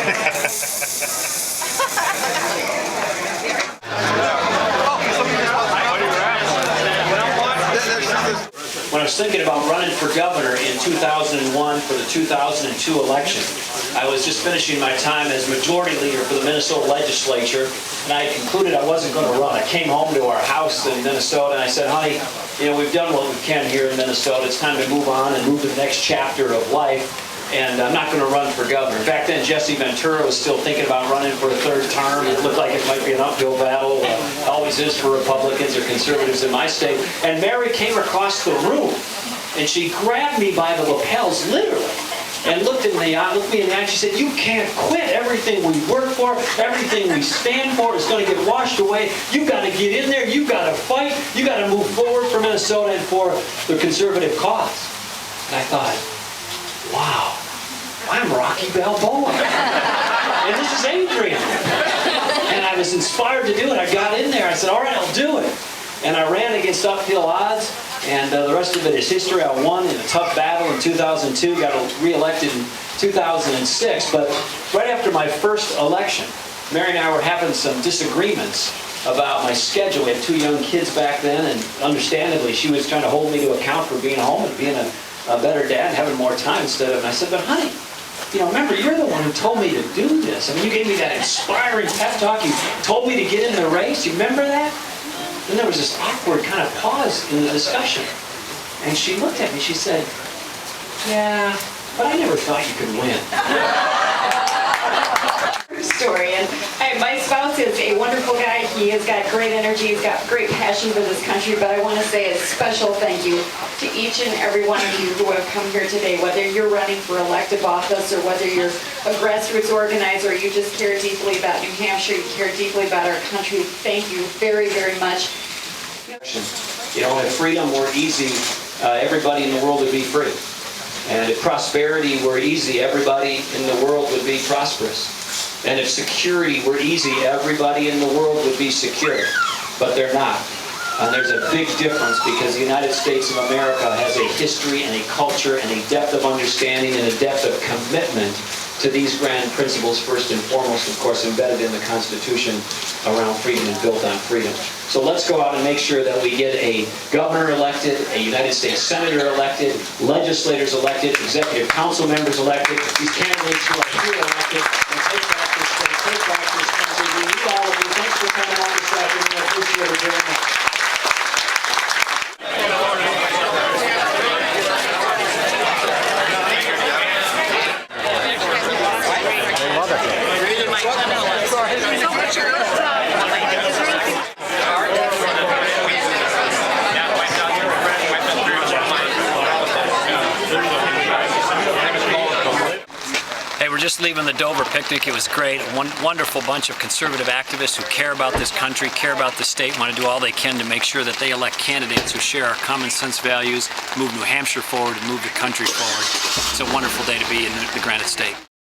When I was thinking about running for governor in 2001 for the 2002 election, I was just finishing my time as majority leader for the Minnesota legislature, and I concluded I wasn't going to run. I came home to our house in Minnesota, and I said, honey, you know, we've done what we can here in Minnesota. It's time to move on and move to the next chapter of life, and I'm not going to run for governor. Back then, Jesse Ventura was still thinking about running for a third term. It looked like it might be an uphill battle. It always is for Republicans or conservatives in my state. And Mary came across the room, and she grabbed me by the lapels, literally, and looked me in the eye, and she said, you can't quit. Everything we work for, everything we stand for is going to get washed away. You've got to get in there. You've got to fight. You've got to move forward for Minnesota and for the conservative cause. And I thought, wow, I'm Rocky Balboa. And this is Adrian. And I was inspired to do it. I got in there. I said, all right, I'll do it. And I ran against uphill odds. And the rest of it is history. I won in a tough battle in 2002, got reelected in 2006. But right after my first election, Mary and I were having some disagreements about my schedule. We had 2 young kids back then, and understandably, she was trying to hold me to account for being home and being a better dad and having more time instead of, and I said, but honey, you know, remember, you're the one who told me to do this. I mean, you gave me that inspiring pep talk. You told me to get in the race. You remember that? Then there was this awkward kind of pause in the discussion. And she looked at me, she said, yeah, but I never thought you could win. Story. And my spouse is a wonderful guy. He has got great energy. He's got great passion for this country. But I want to say a special thank you to each and every one of you who have come here today, whether you're running for elective office or whether you're a grassroots organizer or you just care deeply about New Hampshire, you care deeply about our country. Thank you very, very much. You know, if freedom were easy, everybody in the world would be free. And if prosperity were easy, everybody in the world would be prosperous. And if security were easy, everybody in the world would be secure. But they're not. And there's a big difference because the United States of America has a history and a culture and a depth of understanding and a depth of commitment to these grand principles, first and foremost, of course, embedded in the Constitution around freedom and built on freedom. So let's go out and make sure that we get a governor elected, a United States senator elected, legislators elected, executive council members elected, these candidates who are here elected, and take back this state, take back this country. We need all of you. Thanks for coming out this afternoon. I appreciate it very much. Hey, we're just leaving the Dover picnic. It was great. A wonderful bunch of conservative activists who care about this country, care about the state, want to do all they can to make sure that they elect candidates who share our common sense values, move New Hampshire forward, and move the country forward. It's a wonderful day to be in the Granite State.